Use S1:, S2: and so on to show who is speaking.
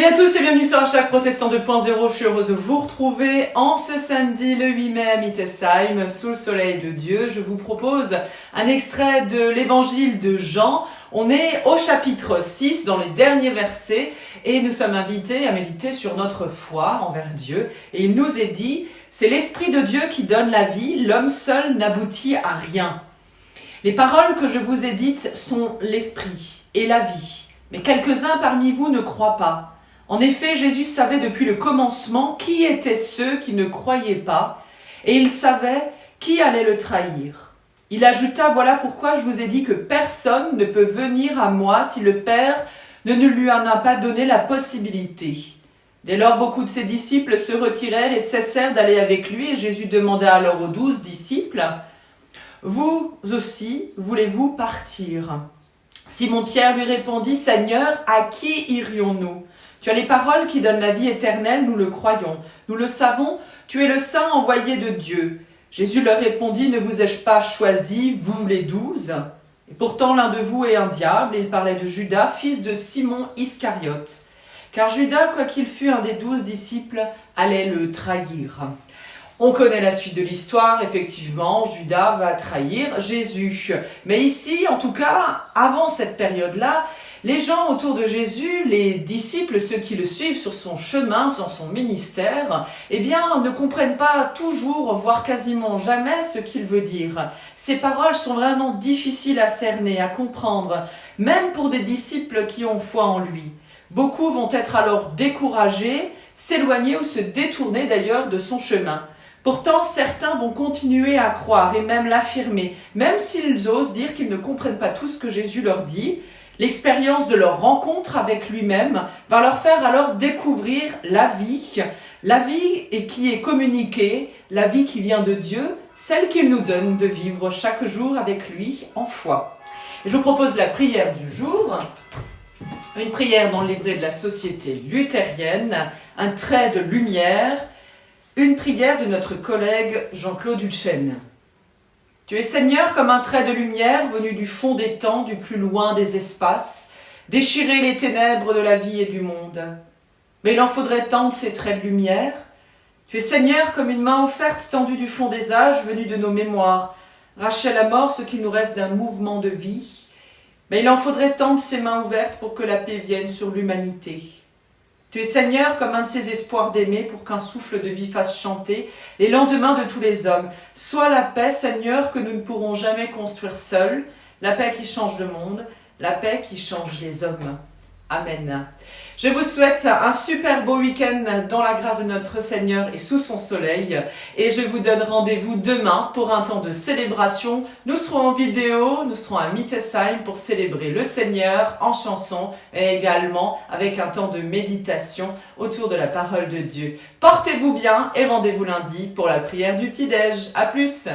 S1: Salut à tous et bienvenue sur Hashtag Protestant 2.0. Je suis heureuse de vous retrouver en ce samedi le 8 mai à Mittesheim, sous le soleil de Dieu. Je vous propose un extrait de l'évangile de Jean. On est au chapitre 6, dans les derniers versets, et nous sommes invités à méditer sur notre foi envers Dieu. Et il nous est dit, c'est l'Esprit de Dieu qui donne la vie, l'homme seul n'aboutit à rien. Les paroles que je vous ai dites sont l'Esprit et la vie. Mais quelques-uns parmi vous ne croient pas. En effet, Jésus savait depuis le commencement qui étaient ceux qui ne croyaient pas, et il savait qui allait le trahir. Il ajouta, voilà pourquoi je vous ai dit que personne ne peut venir à moi si le Père ne lui en a pas donné la possibilité. Dès lors, beaucoup de ses disciples se retirèrent et cessèrent d'aller avec lui, et Jésus demanda alors aux 12 disciples, « Vous aussi, voulez-vous partir ?» Simon-Pierre lui répondit, « Seigneur, à qui irions-nous ? Tu as les paroles qui donnent la vie éternelle, nous le croyons. Nous le savons, tu es le Saint envoyé de Dieu. » Jésus leur répondit, « Ne vous ai-je pas choisi, vous les 12 ? Et pourtant l'un de vous est un diable. » Et il parlait de Judas, fils de Simon Iscariote. Car Judas, quoiqu'il fût un des 12 disciples, allait le trahir. On connaît la suite de l'histoire, effectivement, Judas va trahir Jésus. Mais ici, en tout cas, avant cette période-là, les gens autour de Jésus, les disciples, ceux qui le suivent sur son chemin, sur son ministère, eh bien, ne comprennent pas toujours, voire quasiment jamais ce qu'il veut dire. Ces paroles sont vraiment difficiles à cerner, à comprendre, même pour des disciples qui ont foi en lui. Beaucoup vont être alors découragés, s'éloigner ou se détourner d'ailleurs de son chemin. Pourtant, certains vont continuer à croire et même l'affirmer, même s'ils osent dire qu'ils ne comprennent pas tout ce que Jésus leur dit. L'expérience de leur rencontre avec lui-même va leur faire alors découvrir la vie et qui est communiquée, la vie qui vient de Dieu, celle qu'il nous donne de vivre chaque jour avec lui en foi. Et je vous propose la prière du jour, une prière dans le livret de la Société luthérienne, un trait de lumière, une prière de notre collègue Jean-Claude Hulchen. Tu es Seigneur comme un trait de lumière venu du fond des temps, du plus loin des espaces, déchirer les ténèbres de la vie et du monde. Mais il en faudrait tant de ces traits de lumière. Tu es Seigneur comme une main offerte tendue du fond des âges, venue de nos mémoires, racher à la mort ce qu'il nous reste d'un mouvement de vie. Mais il en faudrait tant de ces mains ouvertes pour que la paix vienne sur l'humanité. Tu es Seigneur comme un de ces espoirs d'aimer pour qu'un souffle de vie fasse chanter les lendemains de tous les hommes. Sois la paix, Seigneur, que nous ne pourrons jamais construire seuls, la paix qui change le monde, la paix qui change les hommes. Amen. Je vous souhaite un super beau week-end dans la grâce de notre Seigneur et sous son soleil. Et je vous donne rendez-vous demain pour un temps de célébration. Nous serons en vidéo, nous serons à Mittesheim pour célébrer le Seigneur en chanson et également avec un temps de méditation autour de la parole de Dieu. Portez-vous bien et rendez-vous lundi pour la prière du petit-déj. À plus!